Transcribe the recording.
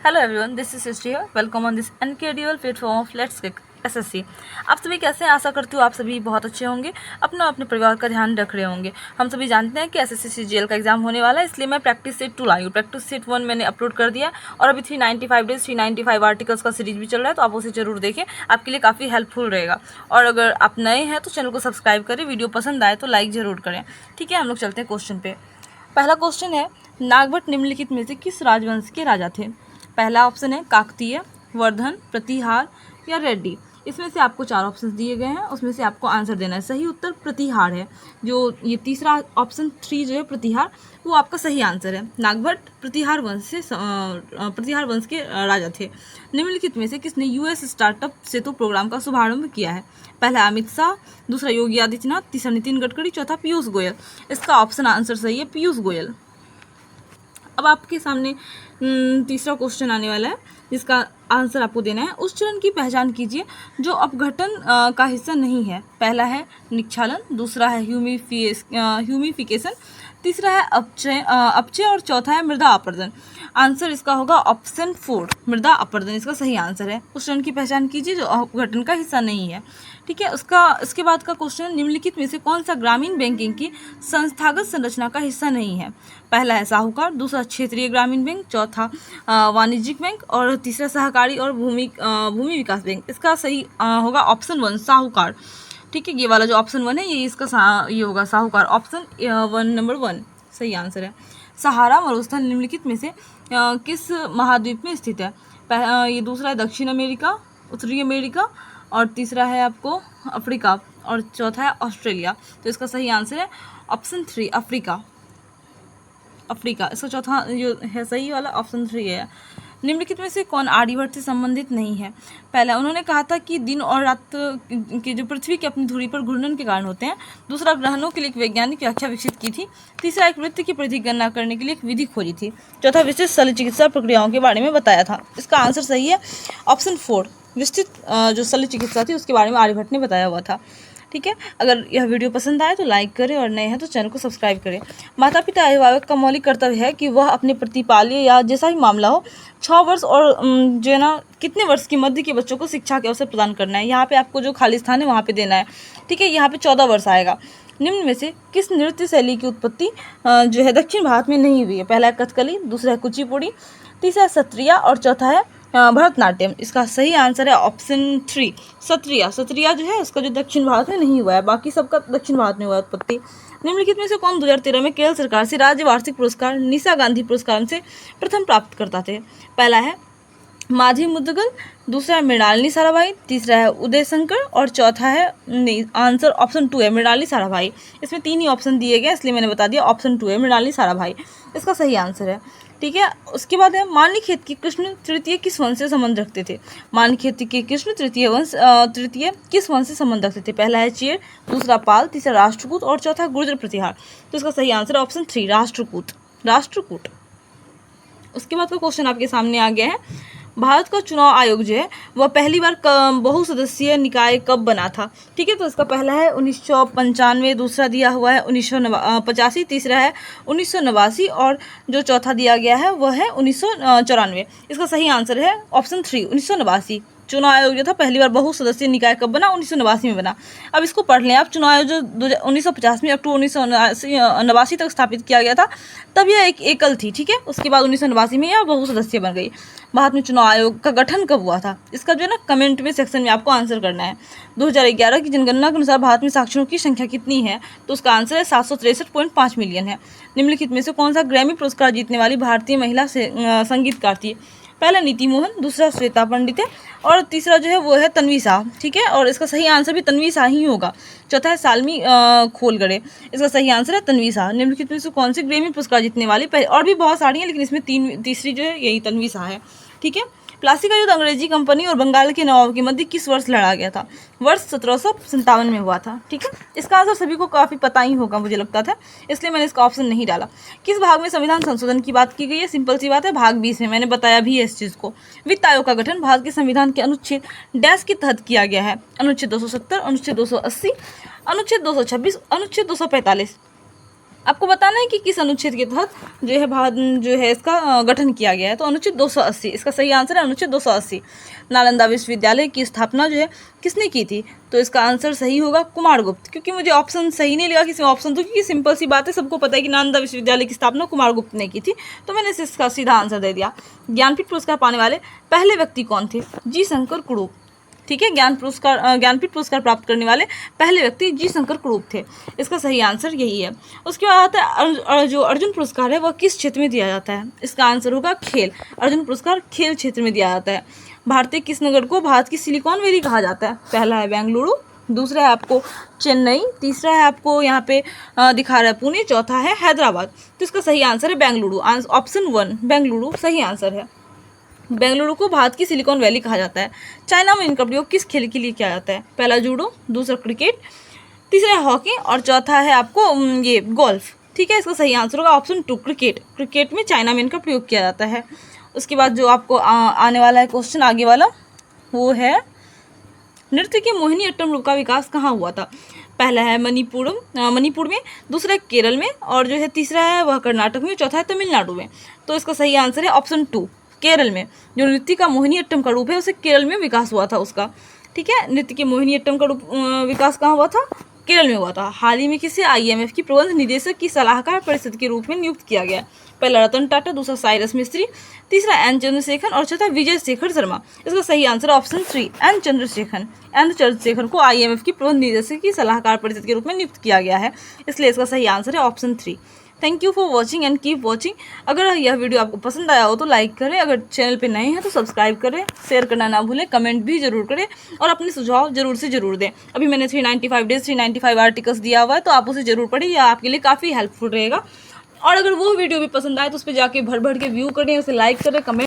Hello everyone, this is Srishti here. Welcome on this NKDL platform of let's kick SSC. आप सभी कैसे हैं? आशा करती हूँ आप सभी बहुत अच्छे होंगे, अपने परिवार का ध्यान रख रहे होंगे। हम सभी जानते हैं कि एसएससी सीजीएल का एग्जाम होने वाला है, इसलिए मैं प्रैक्टिस सेट 2 लाई हूँ। प्रैक्टिस सेट 1 मैंने अपलोड कर दिया और अभी 395 डेज 395 आर्टिकल्स का सीरीज भी चल रहा है, तो आप उसे जरूर देखें, आपके लिए काफ़ी हेल्पफुल रहेगा। और अगर आप नए हैं तो चैनल को सब्सक्राइब करें, वीडियो पसंद आए तो लाइक ज़रूर करें। ठीक है, हम लोग चलते हैं क्वेश्चन पे। पहला क्वेश्चन है, नागभट्ट निम्नलिखित में से किस राजवंश के राजा थे? पहला ऑप्शन है काकतीय, वर्धन, प्रतिहार या रेड्डी। इसमें से आपको 4 ऑप्शन दिए गए हैं, उसमें से आपको आंसर देना है। सही उत्तर प्रतिहार है। जो ये तीसरा ऑप्शन 3 जो है प्रतिहार, वो आपका सही आंसर है। नागभट्ट प्रतिहार वंश के राजा थे। निम्नलिखित में से किसने यूएस स्टार्टअप सेतु प्रोग्राम का शुभारंभ किया है? पहला अमित शाह, दूसरा योगी आदित्यनाथ, तीसरा नितिन गडकरी, चौथा पीयूष गोयल। इसका ऑप्शन आंसर सही है पीयूष गोयल। अब आपके सामने तीसरा क्वेश्चन आने वाला है, जिसका आंसर आपको देना है। उस चरण की पहचान कीजिए जो अपघटन का हिस्सा नहीं है। पहला है निक्षालन, दूसरा है ह्यूमिफिकेशन, तीसरा है अपचय और चौथा है मृदा अपरदन। आंसर इसका होगा ऑप्शन 4, मृदा अपरदन इसका सही आंसर है। उस चरण की पहचान कीजिए जो अपघटन का हिस्सा नहीं है। ठीक है, इसके बाद का क्वेश्चन, निम्नलिखित में से कौन सा ग्रामीण बैंकिंग की संस्थागत संरचना का हिस्सा नहीं है? पहला है साहूकार, दूसरा क्षेत्रीय ग्रामीण बैंक, चौथा वाणिज्यिक बैंक और तीसरा सहकारी और भूमि विकास बैंक। इसका सही होगा ऑप्शन 1, साहूकार। ठीक है, ये वाला जो ऑप्शन 1 है ये इसका ये होगा साहूकार। ऑप्शन 1 नंबर 1 सही आंसर है। सहारा मरुस्थल निम्नलिखित में से किस महाद्वीप में स्थित है? ये दूसरा है दक्षिण अमेरिका, उत्तरी अमेरिका और तीसरा है आपको अफ्रीका और चौथा है ऑस्ट्रेलिया। तो इसका सही आंसर है ऑप्शन 3, अफ्रीका। इसका चौथा जो है सही वाला ऑप्शन 3 है। निम्नलिखित में से कौन आर्यभट्ट से संबंधित नहीं है? पहला, उन्होंने कहा था कि दिन और रात के जो पृथ्वी की अपनी धुरी पर घूर्णन के कारण होते हैं। दूसरा, ग्रहणों के लिए एक वैज्ञानिक व्याख्या विकसित की थी। तीसरा, एक वृत्त की परिधि गणना करने के लिए एक विधि खोजी थी। चौथा, विशिष्ट शल्य चिकित्सा प्रक्रियाओं के बारे में बताया था। इसका आंसर सही है ऑप्शन 4, विस्तृत जो शल्य चिकित्सा थी उसके बारे में आर्यभट्ट ने बताया हुआ था। ठीक है, अगर यह वीडियो पसंद आए तो लाइक करें और नए हैं तो चैनल को सब्सक्राइब करें। माता पिता अभिभावक का मौलिक कर्तव्य है कि वह अपने प्रतिपाल्य या जैसा भी मामला हो 6 वर्ष और जो है ना कितने वर्ष की मध्य के बच्चों को शिक्षा के अवसर प्रदान करना है। यहाँ पे आपको जो खाली स्थान है वहाँ पे देना है। ठीक है, यहाँ पे 14 वर्ष आएगा। निम्न में से किस नृत्य शैली की उत्पत्ति जो है दक्षिण भारत में नहीं हुई है? पहला है कथकली, दूसरा है कुचिपुड़ी, तीसरा है सत्रिया और चौथा है भरतनाट्यम। इसका सही आंसर है ऑप्शन 3, सत्रिया जो है उसका जो दक्षिण भारत में नहीं हुआ है, बाकी सबका दक्षिण भारत में हुआ है उत्पत्ति। निम्नलिखित में से कौन 2013 में केरल सरकार से राज्य वार्षिक पुरस्कार निशा गांधी पुरस्कार से प्रथम प्राप्त करता थे? पहला है माधी मुदगल, दूसरा है मृणालिनी साराभाई, तीसरा है उदय शंकर और चौथा है आंसर ऑप्शन 2 है मृणालिनी साराभाई। इसमें 3 ही ऑप्शन दिए गए इसलिए मैंने बता दिया ऑप्शन 2 है मृणालिनी साराभाई, इसका सही आंसर है। ठीक है, उसके बाद है मान्यखेत के कृष्ण तृतीय किस वंश से संबंध रखते थे? मान्यखेत के कृष्ण तृतीय किस वंश से संबंध रखते थे? पहला है चेर, दूसरा पाल, तीसरा राष्ट्रकूट और चौथा गुर्जर प्रतिहार। तो इसका सही आंसर ऑप्शन 3, राष्ट्रकूट। उसके बाद का क्वेश्चन आपके सामने आ गया है, भारत का चुनाव आयोग जो है वह पहली बार बहुसदस्यीय निकाय कब बना था? ठीक है, तो इसका पहला है 1995, दूसरा दिया हुआ है 1985, तीसरा है 1989 और जो चौथा दिया गया है वह है 1994। इसका सही आंसर है ऑप्शन 3, 1989। चुनाव आयोग जो था पहली बार बहुसदस्यीय निकाय कब बना? 1989 में बना। अब इसको पढ़ लें आप। चुनाव आयोग जो 1950 में अक्टूबर 1989 तक स्थापित किया गया था, तब यह एक एकल थी। ठीक है, उसके बाद 1989 में यह बहुसदस्यीय बन गई। भारत में चुनाव आयोग का गठन कब हुआ था? इसका जो है ना कमेंट में सेक्शन में आपको आंसर करना है। 2011 की जनगणना के अनुसार भारत में साक्षरों की संख्या कितनी है? तो उसका आंसर है 763.5 मिलियन है। निम्नलिखित में से कौन सा ग्रैमी पुरस्कार जीतने वाली भारतीय महिला संगीतकार थी? पहला नीति मोहन, दूसरा श्वेता पंडित है और तीसरा जो है वो है तन्वी शाह। ठीक है, और इसका सही आंसर भी तन्वी शाह ही होगा। चौथा है सालमी खोलगड़े, इसका सही आंसर है तन्वी शाह। निम्नलिखित में से कौन सी ग्रैमी पुरस्कार जीतने वाली, और भी बहुत सारी हैं लेकिन इसमें तीसरी जो है यही तन्वी शाह है। ठीक है, प्लासी का युद्ध अंग्रेजी कंपनी और बंगाल के नवाब के मध्य किस वर्ष लड़ा गया था? वर्ष 1757 में हुआ था। ठीक है, इसका आंसर सभी को काफ़ी पता ही होगा मुझे लगता था, इसलिए मैंने इसका ऑप्शन नहीं डाला। किस भाग में संविधान संशोधन की बात की गई है? सिंपल सी बात है, भाग 20 में। मैंने बताया भी है इस चीज़ को। वित्त आयोग का गठन भारत के संविधान के अनुच्छेद डैश के तहत किया गया है? अनुच्छेद 270, अनुच्छेद 280, अनुच्छेद 226, अनुच्छेद 245। आपको बताना है कि किस अनुच्छेद के तहत जो है भारत जो है इसका गठन किया गया है। तो अनुच्छेद 280, इसका सही आंसर है अनुच्छेद 280। नालंदा विश्वविद्यालय की स्थापना जो है किसने की थी? तो इसका आंसर सही होगा कुमारगुप्त, क्योंकि मुझे ऑप्शन सही नहीं लगा किसी ऑप्शन तो, क्योंकि सिंपल सी बात है, सबको पता है कि नालंदा विश्वविद्यालय की स्थापना कुमारगुप्त ने की थी, तो मैंने इसका सीधा आंसर दे दिया। ज्ञानपीठ पुरस्कार पाने वाले पहले व्यक्ति कौन थे? जी शंकर कुरूप। ठीक है, ज्ञानपीठ पुरस्कार प्राप्त करने वाले पहले व्यक्ति जी शंकर कुरूप थे। इसका सही आंसर यही है। उसके बाद आता है जो अर्जुन पुरस्कार है वह किस क्षेत्र में दिया जाता है? इसका आंसर होगा खेल। अर्जुन पुरस्कार खेल क्षेत्र में दिया जाता है। भारतीय किस नगर को भारत की सिलिकॉन वैली कहा जाता है? पहला है बेंगलुरु, दूसरा है आपको चेन्नई, तीसरा है आपको यहाँ पे दिखा रहा है पुणे, चौथा है हैदराबाद। तो इसका सही आंसर है बेंगलुरु। ऑप्शन 1 बेंगलुरु सही आंसर है। बेंगलुरु को भारत की सिलिकॉन वैली कहा जाता है। चाइना में इनका प्रयोग किस खेल के लिए किया जाता है? पहला जूडो, दूसरा क्रिकेट, तीसरा है हॉकी और चौथा है आपको ये गोल्फ। ठीक है, इसका सही आंसर होगा ऑप्शन 2 क्रिकेट। क्रिकेट में चाइना में इनका प्रयोग किया जाता है। उसके बाद जो आपको आने वाला है क्वेश्चन आगे वाला, वो है नृत्य के मोहिनी अट्टम रूप का विकास कहाँ हुआ था? पहला है मणिपुर में, दूसरा है केरल में और जो है तीसरा है वह कर्नाटक में, चौथा है तमिलनाडु में। तो इसका सही आंसर है ऑप्शन 2 केरल में। जो नृत्य का मोहिनी अट्टम का रूप है उसे केरल में विकास हुआ था उसका। ठीक है, नृत्य के मोहिनी अट्टम का रूप विकास कहाँ हुआ था? केरल में हुआ था। हाल ही में किसे IMF की प्रबंध निदेशक की सलाहकार परिषद के रूप में नियुक्त किया गया? पहला रतन टाटा, दूसरा साइरस मिस्त्री, तीसरा एन चंद्रशेखर और चौथा विजय शेखर शर्मा। इसका सही आंसर ऑप्शन 3 एन चंद्रशेखर को IMF की प्रबंध निदेशक की सलाहकार परिषद के रूप में नियुक्त किया गया है, इसलिए इसका सही आंसर है option 3। Thank you for watching and keep watching. अगर यह वीडियो आपको पसंद आया हो तो लाइक करें, अगर चैनल पे नए हैं तो सब्सक्राइब करें, शेयर करना ना भूलें, कमेंट भी जरूर करें और अपने सुझाव जरूर से जरूर दें। अभी मैंने 395 डेज 395 आर्टिकल्स दिया हुआ है, तो आप उसे जरूर पढ़िए, यह आपके लिए काफ़ी हेल्पफुल रहेगा। और अगर वो वीडियो भी पसंद आए तो उस पर जाके भर भर के व्यू करें, उसे लाइक करें, कमेंट